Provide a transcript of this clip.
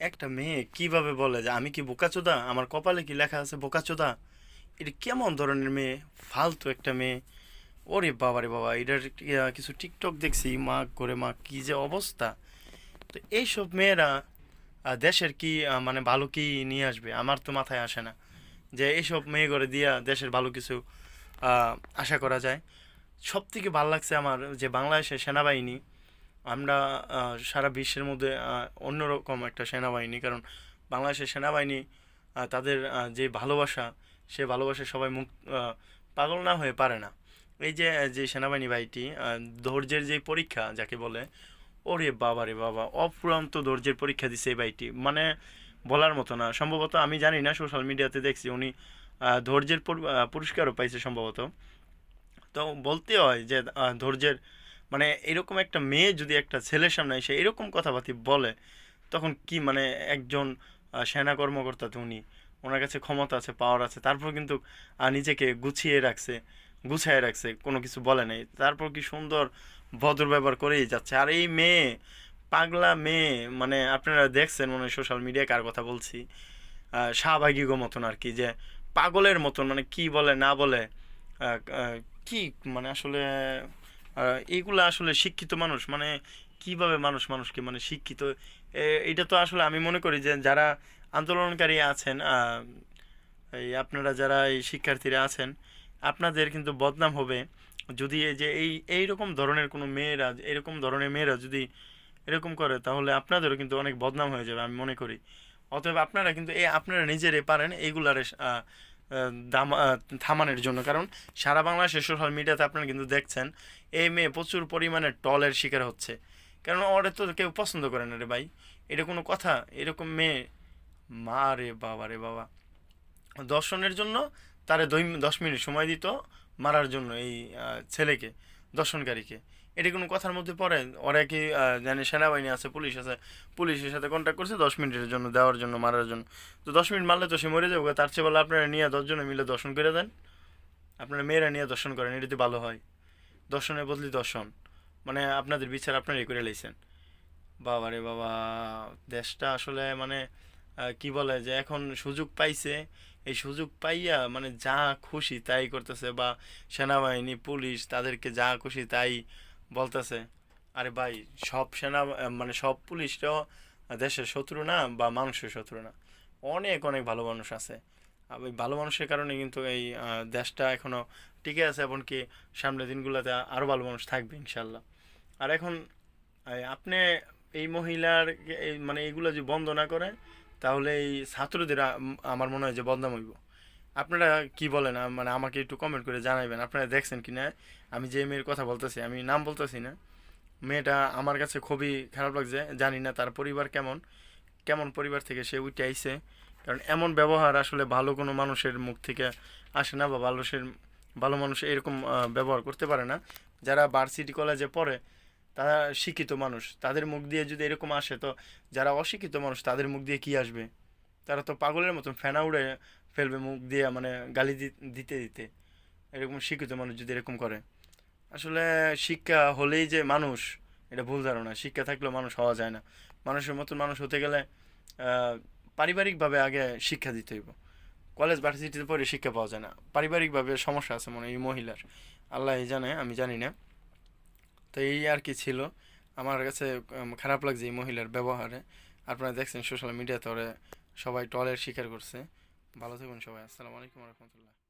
একটা মেয়ে কিভাবে বলে যে আমি কি বোকাচোদা, আমার কপালে কি লেখা আছে বোকাচোদা? এটা কেমন ধরনের মেয়ে? ফালতু একটা মেয়ে। ওরে বাবা রে বাবা, এটার কিছু টিকটক দেখছি, মা করে মা কি যে অবস্থা! তো এইসব মেয়েরা দেশের কি মানে ভালো কি নিয়ে আসবে? আমার তো মাথায় আসে না যে এইসব মেয়ে করে দিয়া দেশের ভালো কিছু আহ, আশা করা যায়। সব থেকে ভালো লাগছে আমার যে বাংলাদেশের সেনাবাহিনী, আমরা সারা বিশ্বের মধ্যে অন্যরকম একটা সেনাবাহিনী। কারণ বাংলাদেশের সেনাবাহিনী তাদের যে ভালোবাসা, সে ভালোবাসা সবাই মুখ পাগল না হয়ে পারে না। এই যে যে সেনাবাহিনী বাহিনীটি ধৈর্যের যে পরীক্ষা যাকে বলে, ওরে বাবা রে বাবা, অফুরন্ত ধৈর্যের পরীক্ষা দিছে এই ভাইটি, মানে বলার মতো না। সম্ভবত আমি জানি না, সোশ্যাল মিডিয়াতে দেখছি উনি ধৈর্যের পুরস্কারও পাইছে সম্ভবত। তো বলতে হয় যে ধৈর্যের, মানে এরকম একটা মেয়ে যদি একটা ছেলের সামনে এসে এরকম কথাবার্তা বলে, তখন কি মানে একজন সেনা কর্মকর্তা, তো উনি, ওনার কাছে ক্ষমতা আছে, পাওয়ার আছে, তারপর কিন্তু নিজেকে গুছিয়ে রাখছে, গুছায় রাখছে, কোনো কিছু বলে নাই, তারপর কি সুন্দর ভদ্র ব্যবহার করেই যাচ্ছে। আর এই মেয়ে, পাগলা মেয়ে, মানে আপনারা দেখছেন মনে হয় সোশ্যাল মিডিয়ায় কার কথা বলছি, শাহবাগী গো মতন আর কি, যে পাগলের মতন, মানে কি বলে না বলে, আহ, আহ, কি মানে আসলে এইগুলা আসলে শিক্ষিত মানুষ মানে কিভাবে মানুষ মানুষকে মানে শিক্ষিত, এটা তো আসলে আমি মনে করি যে যারা আন্দোলনকারী আছেন, এই আপনারা যারা এই শিক্ষার্থীরা আছেন, আপনাদের কিন্তু বদনাম হবে যদি এই যে এইরকম ধরনের কোনো মেয়েরা, এরকম ধরনের মেয়েরা যদি এরকম করে, তাহলে আপনাদেরও কিন্তু অনেক বদনাম হয়ে যাবে আমি মনে করি। অতএব আপনারা কিন্তু আপনারা নিজেরাই পারেন এইগুলার দাম থামানোর জন্য। কারণ সারা বাংলাদেশের সোশ্যাল মিডিয়াতে আপনারা কিন্তু দেখছেন এই মেয়ে প্রচুর পরিমাণে টলের শিকার হচ্ছে। কারণ ওরা তো কেউ পছন্দ করে না রে ভাই, এটা কোনো কথা? এরকম মেয়ে, মা রে বাবা রে বাবা, দর্শনের জন্য তারে 10 মিনিট সময় দিত মারার জন্য এই ছেলেকে, দর্শনকারীকে। এটা কোনো কথার মধ্যে পড়ে? ওরা কি জানে সেনাবাহিনী আছে, পুলিশ আছে, পুলিশের সাথে কন্ট্যাক্ট করছে 10 মিনিটের জন্য, দেওয়ার জন্য, মারার জন্য। তো 10 মিনিট মারলে তো সে মরে যাবে, তার চেয়ে বলে আপনারা নিয়ে 10 জনে মিলে দর্শন করে দেন, আপনারা মেয়েরা নিয়ে দর্শন করেন, এটাতে ভালো হয়। দর্শনের বদলি দর্শন, মানে আপনাদের বিচার আপনারাই করে লাইছেন। বাবা রে বাবা, দেশটা আসলে মানে কি বলে যে এখন সুযোগ পাইছে, এই সুযোগ পাইয়া মানে যা খুশি তাই করতেছে, বা সেনাবাহিনী পুলিশ তাদেরকে যা খুশি তাই বলতেছে। আরে ভাই, সব সেনা মানে সব পুলিশরাও দেশের শত্রু না বা মানুষের শত্রু না। অনেক অনেক ভালো মানুষ আছে। আর ওই ভালো মানুষের কারণে কিন্তু এই দেশটা এখনো টিকে আছে, এমনকি সামনের দিনগুলোতে আরও ভালো মানুষ থাকবে ইনশাল্লাহ। আর এখন আপনি এই মহিলার মানে এইগুলো যদি বন্ধ না করে, তাহলে এই ছাত্রদের আমার মনে হয় যে বদনাম হইব। আপনারা কি বলেন? মানে আমাকে একটু কমেন্ট করে জানাবেন আপনারা দেখছেন কি না। আমি যে মেয়ের কথা বলতেছি, আমি নাম বলতেছি না, মেয়েটা আমার কাছে খুবই খারাপ লাগছে। জানি না তার পরিবার কেমন, কেমন পরিবার থেকে সে উঠে আইছে। কারণ এমন ব্যবহার আসলে ভালো কোনো মানুষের মুখ থেকে আসে না, বা ভালো মানুষ এরকম ব্যবহার করতে পারে না। যারা ভার্সিটি কলেজে পড়ে তারা শিক্ষিত মানুষ, তাদের মুখ দিয়ে যদি এরকম আসে, তো যারা অশিক্ষিত মানুষ তাদের মুখ দিয়ে কি আসবে? তারা তো পাগলের মতন ফেনা উড়ে ফেলবে মুখ দিয়ে, মানে গালি দিতে দিতে। এরকম শিক্ষিত মানুষ যদি এরকম করে, আসলে শিক্ষা হলেই যে মানুষ, এটা ভুল ধারণা। শিক্ষা থাকলেও মানুষ হওয়া যায় না। মানুষের মতন মানুষ হতে গেলে আহ, পারিবারিকভাবে আগে শিক্ষা দিতে হইব। কলেজ ভার্সিটিতে পড়ে শিক্ষা পাওয়া যায় না, পারিবারিকভাবে সমস্যা আছে মনে হয় এই মহিলার। আল্লাহ জানে, আমি জানি না। তো এই আর কি ছিল আমার কাছে খারাপ লাগছে এই মহিলার ব্যবহারে। আপনারা দেখছেন সোশ্যাল মিডিয়াতে ওরে সবাই টলের শিকার করছে। ভালো থাকুন সবাই, আসসালামু আলাইকুম রহমতুল্লাহ।